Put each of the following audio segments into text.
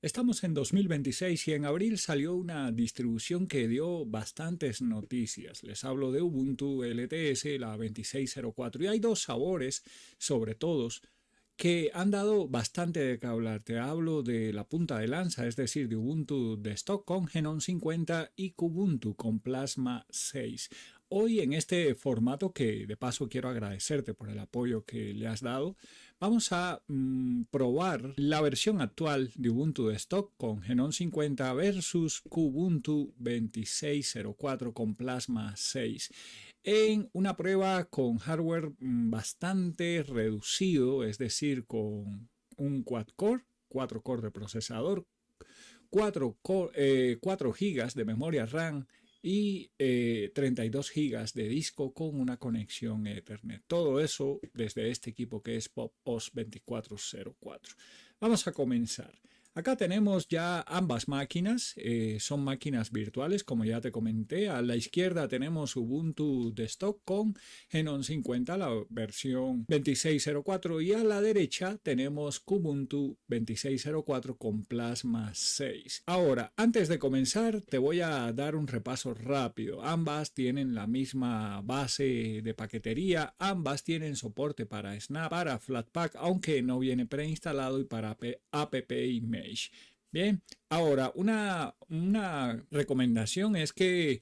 Estamos en 2026 y en abril salió una distribución que dio bastantes noticias. Les hablo de Ubuntu LTS, la 2604, y hay dos sabores, sobre todos, que han dado bastante de qué hablar. Te hablo de la punta de lanza, es decir, de Ubuntu Desktop con Genome 50 y Kubuntu con Plasma 6. Hoy en este formato, que de paso quiero agradecerte por el apoyo que le has dado, vamos a probar la versión actual de Ubuntu Desktop con Genome 50 versus Kubuntu 2604 con Plasma 6 en una prueba con hardware bastante reducido, es decir, con un quad-core, 4 core de procesador, 4 GB de memoria RAM y 32 GB de disco con una conexión Ethernet. Todo eso desde este equipo que es PopOS 2404. Vamos a comenzar. Acá tenemos ya ambas máquinas, son máquinas virtuales, como ya te comenté. A la izquierda tenemos Ubuntu Desktop con Genome 50, la versión 2604, y a la derecha tenemos Kubuntu 2604 con Plasma 6. Ahora, antes de comenzar, te voy a dar un repaso rápido. Ambas tienen la misma base de paquetería, ambas tienen soporte para Snap, para Flatpak, aunque no viene preinstalado, y para app Image. Bien, ahora una recomendación es que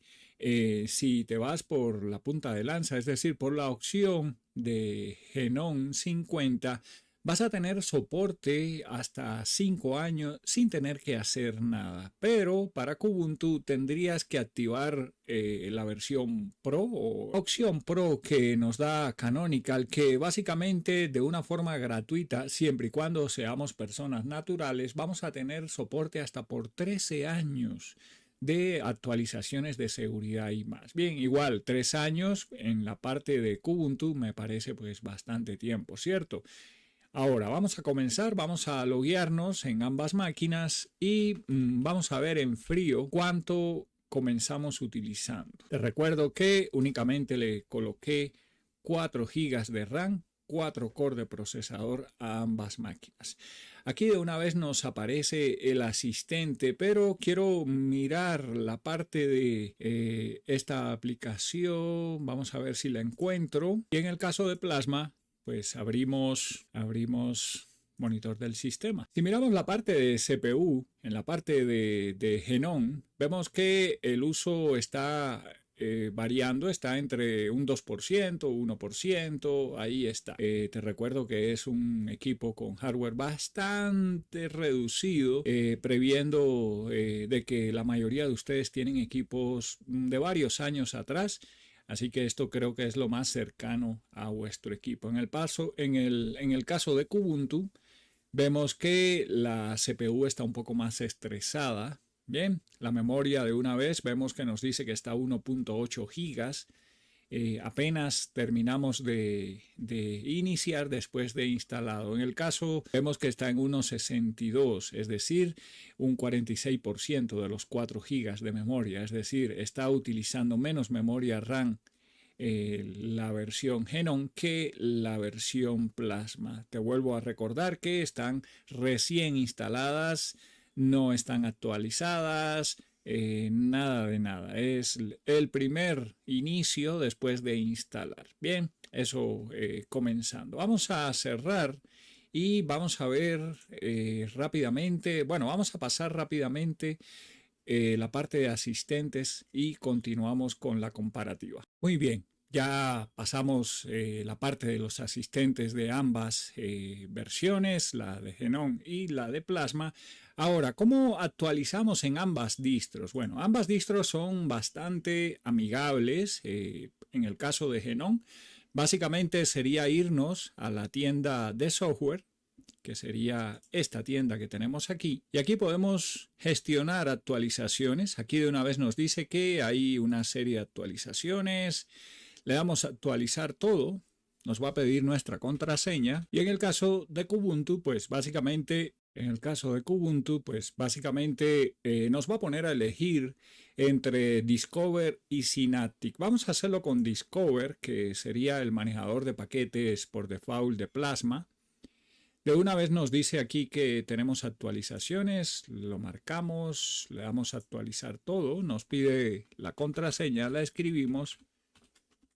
si te vas por la punta de lanza, es decir, por la opción de Genome 50, vas a tener soporte hasta 5 años sin tener que hacer nada. Pero para Kubuntu tendrías que activar la versión Pro o opción Pro que nos da Canonical, que básicamente de una forma gratuita, siempre y cuando seamos personas naturales, vamos a tener soporte hasta por 13 años de actualizaciones de seguridad y más. Bien, igual 3 años en la parte de Kubuntu me parece pues bastante tiempo, ¿cierto? Ahora vamos a comenzar, vamos a loguearnos en ambas máquinas y vamos a ver en frío cuánto comenzamos utilizando. Te recuerdo que únicamente le coloqué 4 GB de RAM, 4 core de procesador a ambas máquinas. Aquí de una vez nos aparece el asistente, pero quiero mirar la parte de esta aplicación. Vamos a ver si la encuentro. Y en el caso de Plasma, pues abrimos monitor del sistema. Si miramos la parte de CPU, en la parte de Genome, vemos que el uso está variando, está entre un 2%, 1%, ahí está. Te recuerdo que es un equipo con hardware bastante reducido, previendo de que la mayoría de ustedes tienen equipos de varios años atrás. Así que esto creo que es lo más cercano a vuestro equipo. En el caso de Kubuntu, vemos que la CPU está un poco más estresada. Bien, la memoria de una vez vemos que nos dice que está a 1.8 gigas. Apenas terminamos de iniciar después de instalado. En el caso vemos que está en 1.62, es decir, un 46% de los 4 GB de memoria, es decir, está utilizando menos memoria RAM la versión Genome que la versión Plasma. Te vuelvo a recordar que están recién instaladas, no están actualizadas, nada de nada. Es el primer inicio después de instalar. Bien, eso comenzando. Vamos a cerrar y vamos a ver rápidamente, bueno, vamos a pasar rápidamente la parte de asistentes y continuamos con la comparativa. Muy bien, ya pasamos la parte de los asistentes de ambas versiones, la de Genome y la de Plasma. Ahora, ¿cómo actualizamos en ambas distros? Bueno, ambas distros son bastante amigables. En el caso de Genome, básicamente sería irnos a la tienda de software, que sería esta tienda que tenemos aquí. Y aquí podemos gestionar actualizaciones. Aquí de una vez nos dice que hay una serie de actualizaciones. Le damos a actualizar todo. Nos va a pedir nuestra contraseña. Y en el caso de Kubuntu, pues básicamente nos va a poner a elegir entre Discover y Synaptic. Vamos a hacerlo con Discover, que sería el manejador de paquetes por default de Plasma. De una vez nos dice aquí que tenemos actualizaciones, lo marcamos, le damos a actualizar todo, nos pide la contraseña, la escribimos,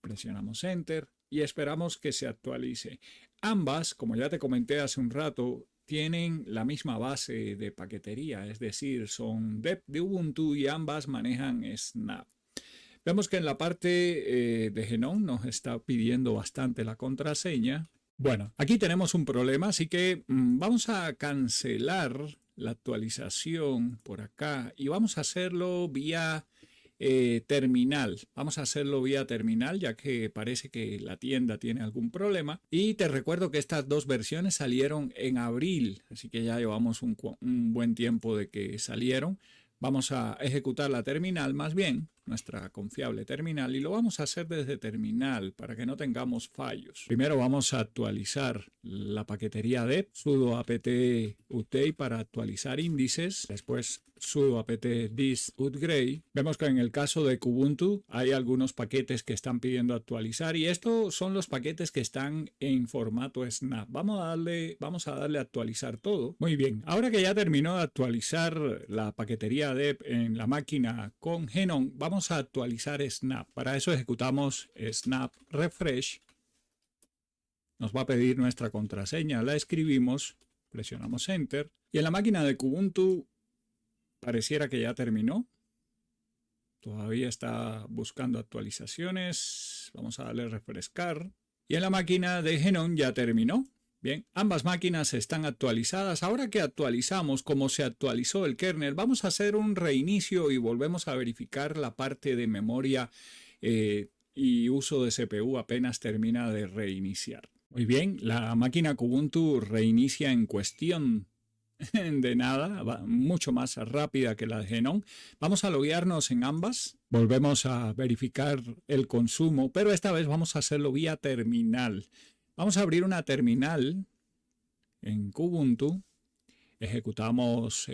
presionamos Enter y esperamos que se actualice. Ambas, como ya te comenté hace un rato, tienen la misma base de paquetería, es decir, son dep de Ubuntu y ambas manejan Snap. Vemos que en la parte de Genome nos está pidiendo bastante la contraseña. Bueno, aquí tenemos un problema, así que vamos a cancelar la actualización por acá y vamos a hacerlo vía terminal. Vamos a hacerlo vía terminal ya que parece que la tienda tiene algún problema. Y te recuerdo que estas dos versiones salieron en abril, así que ya llevamos un buen tiempo de que salieron. Vamos a ejecutar la terminal más bien, nuestra confiable terminal, y lo vamos a hacer desde terminal para que no tengamos fallos. Primero vamos a actualizar la paquetería dep, sudo apt update para actualizar índices, después sudo apt this upgrade. Vemos que en el caso de Kubuntu hay algunos paquetes que están pidiendo actualizar y estos son los paquetes que están en formato snap. Vamos a darle a actualizar todo. Muy bien, ahora que ya terminó de actualizar la paquetería dep en la máquina con Genome, vamos a actualizar snap. Para eso ejecutamos snap refresh. Nos va a pedir nuestra contraseña, la escribimos, presionamos enter y en la máquina de Kubuntu pareciera que ya terminó. Todavía está buscando actualizaciones. Vamos a darle a refrescar. Y en la máquina de Genome ya terminó. Bien, ambas máquinas están actualizadas. Ahora que actualizamos, como se actualizó el kernel, vamos a hacer un reinicio y volvemos a verificar la parte de memoria y uso de CPU apenas termina de reiniciar. Muy bien, la máquina Kubuntu reinicia en cuestión de nada, va mucho más rápida que la de Genome. Vamos a loguearnos en ambas. Volvemos a verificar el consumo, pero esta vez vamos a hacerlo vía terminal. Vamos a abrir una terminal en Kubuntu. Ejecutamos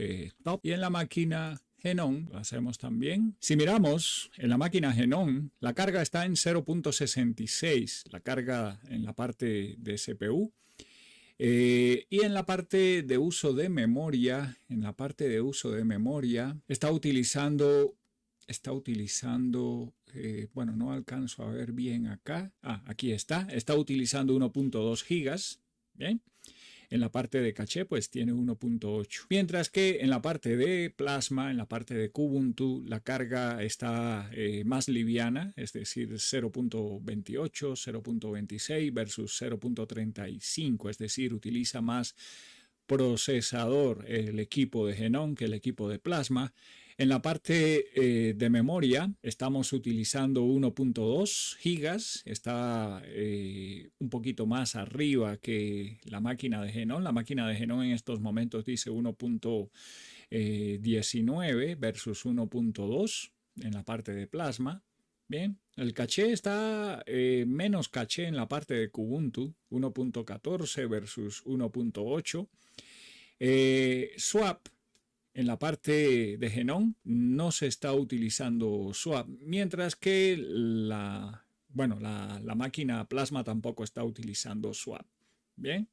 top y en la máquina Genome lo hacemos también. Si miramos en la máquina Genome, la carga está en 0.66, la carga en la parte de CPU. Y en la parte de uso de memoria, está utilizando, bueno, no alcanzo a ver bien acá. Aquí está utilizando 1.2 gigas, ¿bien? En la parte de caché, pues tiene 1.8. Mientras que en la parte de Plasma, en la parte de Kubuntu, la carga está más liviana, es decir, 0.28, 0.26 versus 0.35, es decir, utiliza más procesador el equipo de Genome que el equipo de Plasma. En la parte de memoria estamos utilizando 1.2 gigas, está un poquito más arriba que la máquina de Genome. La máquina de Genome en estos momentos dice 1.19 versus 1.2 en la parte de Plasma. Bien, el caché está menos caché en la parte de Kubuntu, 1.14 versus 1.8. Swap en la parte de Genome no se está utilizando swap, mientras que la máquina Plasma tampoco está utilizando swap. Bien,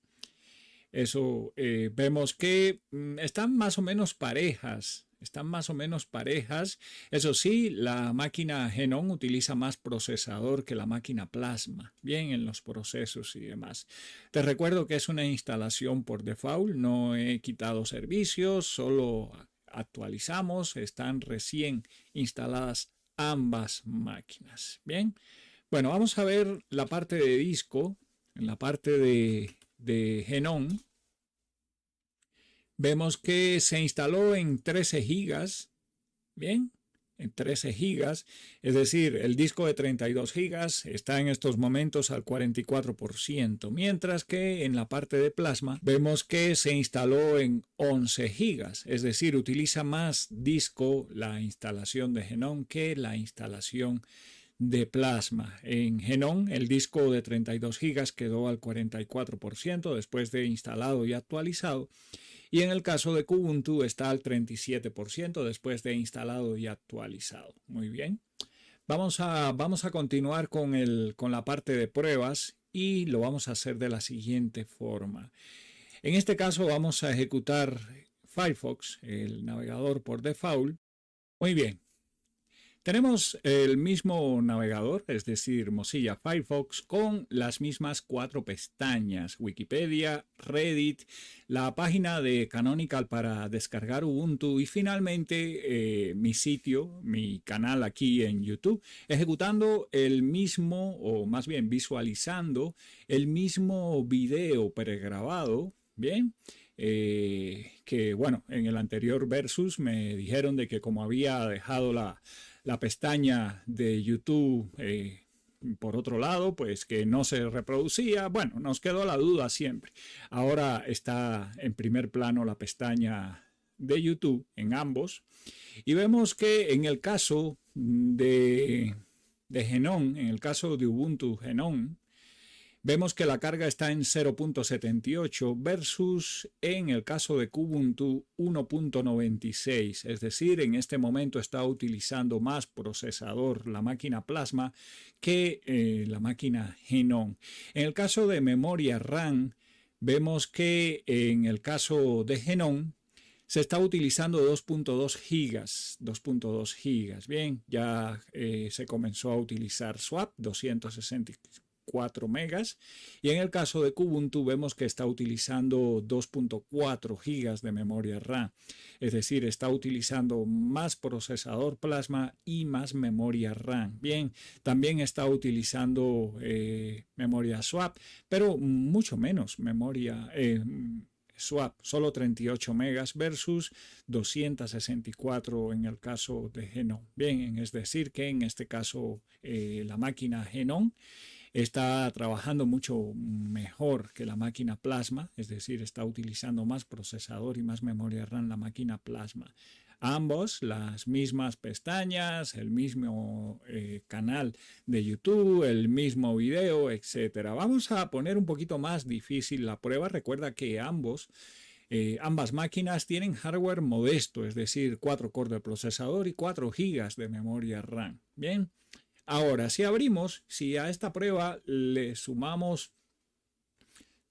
eso vemos que están más o menos parejas. Eso sí, la máquina Genome utiliza más procesador que la máquina Plasma, bien en los procesos y demás. Te recuerdo que es una instalación por default, no he quitado servicios, solo actualizamos, están recién instaladas ambas máquinas. Bien, bueno, vamos a ver la parte de disco, en la parte de Genome. Vemos que se instaló en 13 gigas, bien, en 13 gigas, es decir, el disco de 32 gigas está en estos momentos al 44%, mientras que en la parte de Plasma vemos que se instaló en 11 gigas, es decir, utiliza más disco la instalación de Genome que la instalación de Plasma. En Genome el disco de 32 gigas quedó al 44% después de instalado y actualizado. Y en el caso de Kubuntu está al 37% después de instalado y actualizado. Muy bien. Vamos a continuar con la parte de pruebas y lo vamos a hacer de la siguiente forma. En este caso vamos a ejecutar Firefox, el navegador por default. Muy bien. Tenemos el mismo navegador, es decir, Mozilla Firefox, con las mismas 4 pestañas: Wikipedia, Reddit, la página de Canonical para descargar Ubuntu y finalmente mi sitio, mi canal aquí en YouTube, ejecutando el mismo, o más bien visualizando el mismo video pregrabado. Bien. Que bueno, en el anterior versus me dijeron de que como había dejado la pestaña de YouTube por otro lado, pues que no se reproducía. Bueno, nos quedó la duda siempre. Ahora está en primer plano la pestaña de YouTube en ambos. Y vemos que en el caso de Genome, en el caso de Ubuntu Genome, vemos que la carga está en 0.78 versus en el caso de Kubuntu 1.96, es decir, en este momento está utilizando más procesador la máquina Plasma que la máquina Genome. En el caso de memoria RAM, vemos que en el caso de Genome se está utilizando 2.2 gigas, 2.2 gigas. Bien, ya se comenzó a utilizar Swap 264 megas, y en el caso de Kubuntu vemos que está utilizando 2.4 gigas de memoria RAM, es decir, está utilizando más procesador Plasma y más memoria RAM. Bien, también está utilizando memoria Swap, pero mucho menos memoria Swap, solo 38 megas versus 264 en el caso de Genome. Bien, es decir que en este caso la máquina Genome está trabajando mucho mejor que la máquina Plasma, es decir, está utilizando más procesador y más memoria RAM la máquina Plasma. Ambos, las mismas pestañas, el mismo canal de YouTube, el mismo video, etcétera. Vamos a poner un poquito más difícil la prueba. Recuerda que ambas máquinas tienen hardware modesto, es decir, 4 cores de procesador y 4 gigas de memoria RAM. Bien. Ahora, si a esta prueba le sumamos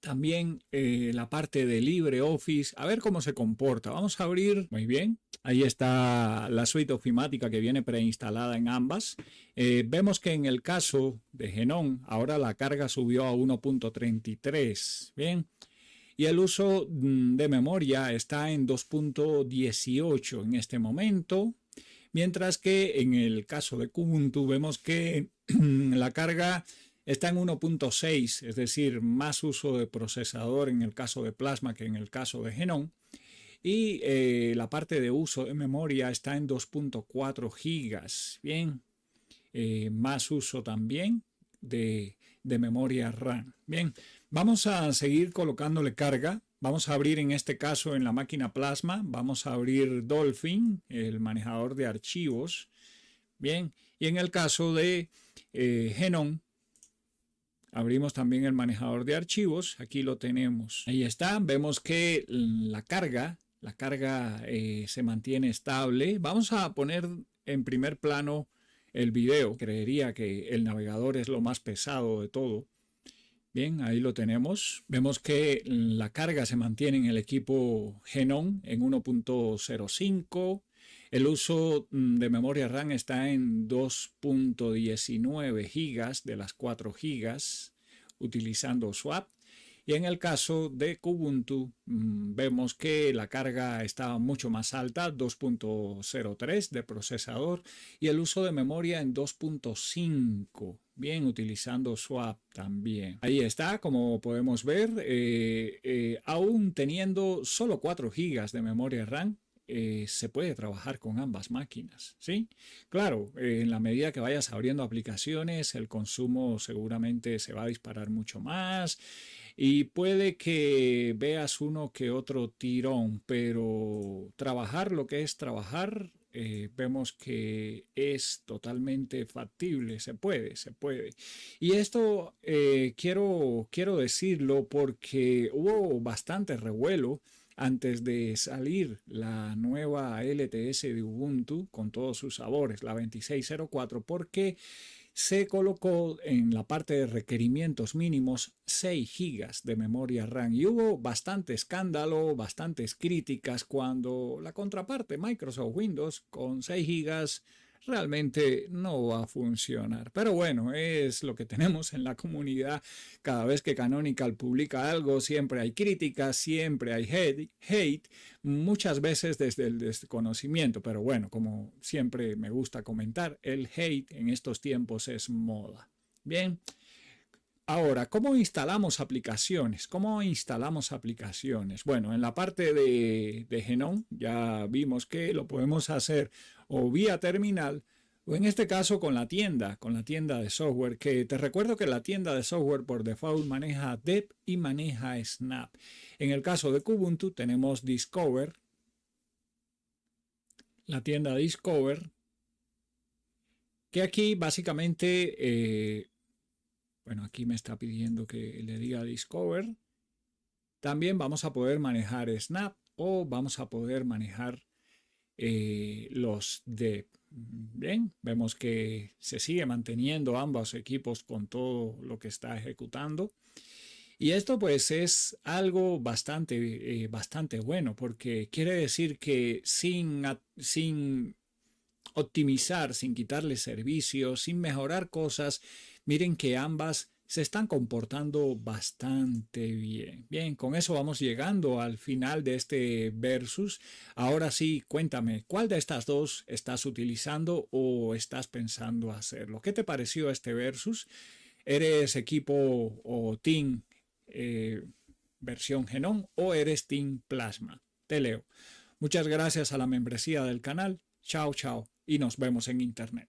también la parte de LibreOffice, a ver cómo se comporta. Vamos a abrir, muy bien, ahí está la suite ofimática que viene preinstalada en ambas. Vemos que en el caso de Genome, ahora la carga subió a 1.33, bien, y el uso de memoria está en 2.18 en este momento. Mientras que en el caso de Kubuntu vemos que la carga está en 1.6, es decir, más uso de procesador en el caso de Plasma que en el caso de Genome. Y la parte de uso de memoria está en 2.4 gigas. Bien, más uso también de memoria RAM. Bien, vamos a seguir colocándole carga. Vamos a abrir en este caso en la máquina Plasma, vamos a abrir Dolphin, el manejador de archivos. Bien, y en el caso de Genome, abrimos también el manejador de archivos. Aquí lo tenemos. Ahí está, vemos que la carga se mantiene estable. Vamos a poner en primer plano el video. Creería que el navegador es lo más pesado de todo. Bien, ahí lo tenemos. Vemos que la carga se mantiene en el equipo Genome en 1.05. El uso de memoria RAM está en 2.19 gigas de las 4 gigas utilizando Swap. Y en el caso de Kubuntu vemos que la carga está mucho más alta, 2.03 de procesador, y el uso de memoria en 2.5, bien, utilizando Swap también. Ahí está, como podemos ver, aún teniendo solo 4 GB de memoria RAM, se puede trabajar con ambas máquinas, ¿sí? Claro, en la medida que vayas abriendo aplicaciones, el consumo seguramente se va a disparar mucho más y puede que veas uno que otro tirón, pero trabajar lo que es trabajar, vemos que es totalmente factible, se puede. Y esto quiero decirlo porque hubo bastante revuelo antes de salir la nueva LTS de Ubuntu con todos sus sabores, la 2604, porque se colocó en la parte de requerimientos mínimos 6 gigas de memoria RAM y hubo bastante escándalo, bastantes críticas cuando la contraparte Microsoft Windows con 6 gigas realmente no va a funcionar. Pero bueno, es lo que tenemos en la comunidad. Cada vez que Canonical publica algo, siempre hay críticas, siempre hay hate, muchas veces desde el desconocimiento. Pero bueno, como siempre me gusta comentar, el hate en estos tiempos es moda. Bien. Ahora, ¿cómo instalamos aplicaciones? ¿Cómo instalamos aplicaciones? Bueno, en la parte de Genome ya vimos que lo podemos hacer o vía terminal o en este caso con la tienda de software, que te recuerdo que la tienda de software por default maneja Dev y maneja Snap. En el caso de Kubuntu tenemos Discover, la tienda Discover, que aquí básicamente... bueno, aquí me está pidiendo que le diga Discover. También vamos a poder manejar Snap o vamos a poder manejar los Dev. Bien, vemos que se sigue manteniendo ambos equipos con todo lo que está ejecutando. Y esto pues es algo bastante bueno porque quiere decir que sin optimizar, sin quitarle servicios, sin mejorar cosas, miren que ambas se están comportando bastante bien. Bien, con eso vamos llegando al final de este versus. Ahora sí, cuéntame, ¿cuál de estas dos estás utilizando o estás pensando hacerlo? ¿Qué te pareció este versus? ¿Eres equipo o team versión Genome o eres team Plasma? Te leo. Muchas gracias a la membresía del canal. Chao, chao. Y nos vemos en internet.